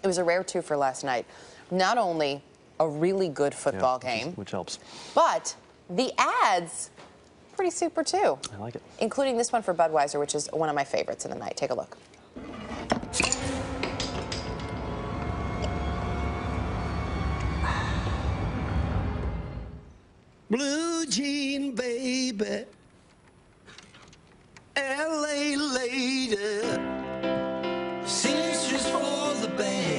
was a rare two for last night. Not only a really good football game, which helps, but the ads, pretty super too. I like it. Including this one for Budweiser, which is one of my favorites in the night. Take a look. Blue jean baby, LA lady, seamstress for the band.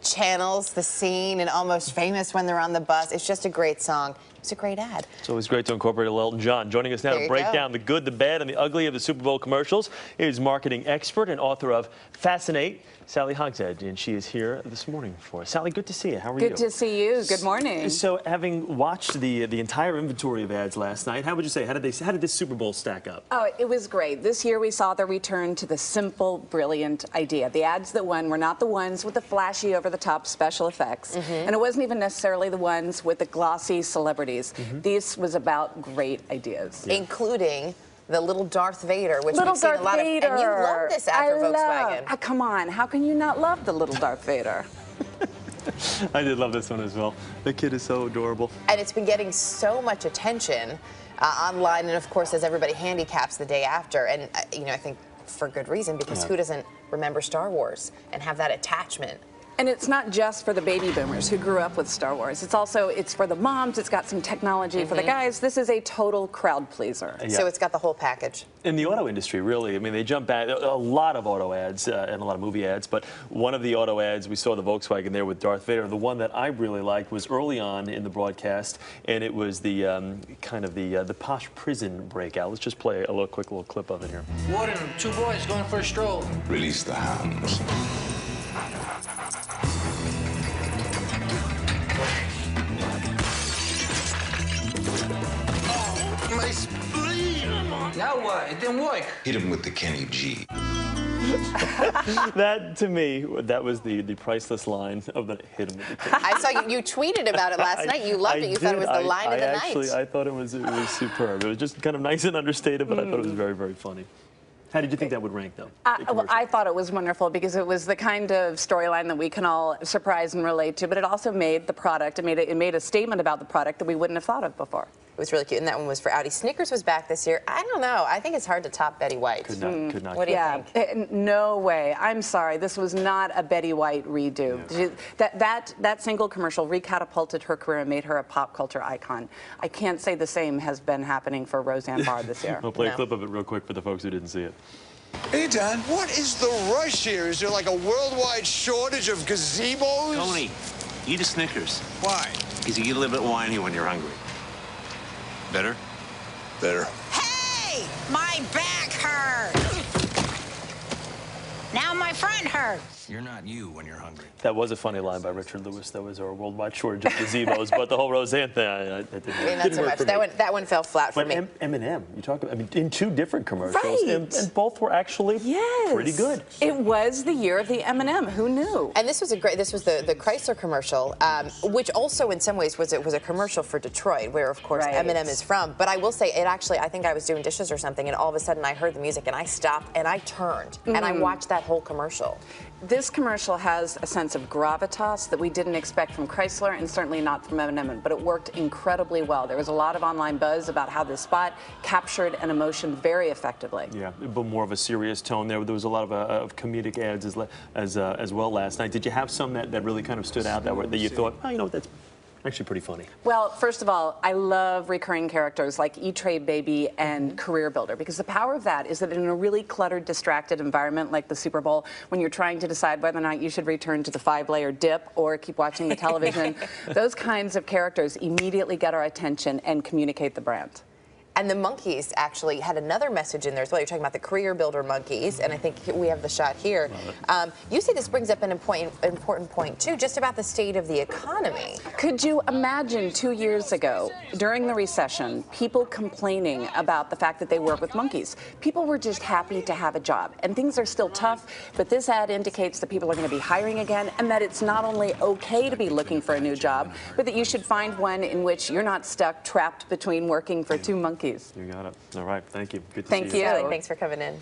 Channels the scene and Almost Famous when they're on the bus. It's just a great song. It's a great ad. It's always great to incorporate a little Elton John. Joining us now to break down the good, the bad, and the ugly of the Super Bowl commercials is marketing expert and author of Fascinate, Sally Hogshead, and she is here this morning for us. Sally, good to see you. How are you? Good to see you. Good morning. So, having watched the entire inventory of ads last night, how would you say, how did this Super Bowl stack up? Oh, it was great. This year we saw the return to the simple, brilliant idea. The ads that won were not the ones with the flashy, over-the-top special effects, and it wasn't even necessarily the ones with the glossy celebrities. This was about great ideas, including the little Darth Vader, which we've seen a lot of. And you love this ad for Volkswagen. Come on, how can you not love the little Darth Vader? I did love this one as well. The kid is so adorable. And it's been getting so much attention online, and of course, as everybody handicaps the day after. And you know, I think for good reason, because who doesn't remember Star Wars and have that attachment? And it's not just for the baby boomers who grew up with Star Wars. It's for the moms. It's got some technology for the guys. This is a total crowd pleaser. Yeah. So it's got the whole package. In the auto industry, really, I mean, they jump back, a lot of auto ads and a lot of movie ads, but one of the auto ads, we saw the Volkswagen there with Darth Vader. The one that I really liked was early on in the broadcast, and it was the kind of the posh prison breakout. Let's just play a quick little clip of it here. Warden, two boys going for a stroll. Release the hounds. My spleen! Now what? It didn't work. Hit him with the Kenny G. That, to me, that was the priceless line of the hit him with the Kenny G. I saw you tweeted about it last night. You loved it. You thought it was the line of the night. I thought it was superb. It was just kind of nice and understated, but I thought it was very, very funny. How did you think that would rank, though? Well, I thought it was wonderful because it was the kind of storyline that we can all surprise and relate to, but it also made the product, it made a statement about the product that we wouldn't have thought of before. It was really cute, and that one was for Audi. Snickers was back this year. I don't know. I think it's hard to top Betty White. Could not. What do you think? No way. I'm sorry. This was not a Betty White redo. Yeah. That single commercial recatapulted her career and made her a pop culture icon. I can't say the same has been happening for Roseanne Barr this year. We'll play a clip of it real quick for the folks who didn't see it. Hey, Don, what is the rush here? Is there like a worldwide shortage of gazebos? Tony, eat a Snickers. Why? Because you get a little bit whiny when you're hungry. Better? Better. Hey! My back hurts! Now my front hurts. You're not you when you're hungry. That was a funny line by Richard Lewis. That was our worldwide shortage of gazebos, but the whole Roseanne thing, not so much. That one fell flat for me. Eminem, you talk about, I mean, in two different commercials, and both were actually pretty good. It was the year of the Eminem. Who knew? And this was the Chrysler commercial, which also in some ways was a commercial for Detroit, where of course Eminem is from. But I will say, it actually, I think I was doing dishes or something, and all of a sudden I heard the music, and I stopped and I turned and I watched that whole commercial. This commercial has a sense of gravitas that we didn't expect from Chrysler and certainly not from Eminem, but it worked incredibly well. There was a lot of online buzz about how this spot captured an emotion very effectively. Yeah, but more of a serious tone there. There was a lot of comedic ads as well last night. Did you have some that really kind of stood out that you thought, oh, you know, that's actually pretty funny? Well, first of all, I love recurring characters like E-Trade Baby and Career Builder, because the power of that is that in a really cluttered, distracted environment like the Super Bowl, when you're trying to decide whether or not you should return to the 5-layer dip or keep watching the television, those kinds of characters immediately get our attention and communicate the brand. And the Monkees actually had another message in there as well. You're talking about the Career Builder Monkees, and I think we have the shot here. You say this brings up an important point, too, just about the state of the economy. Could you imagine 2 years ago, during the recession, people complaining about the fact that they work with monkeys? People were just happy to have a job, and things are still tough, but this ad indicates that people are going to be hiring again, and that it's not only okay to be looking for a new job, but that you should find one in which you're not stuck, trapped between working for two monkeys Yankees. You got it. All right. Thank you. Good to Thank see you. you. Sally, thanks for coming in.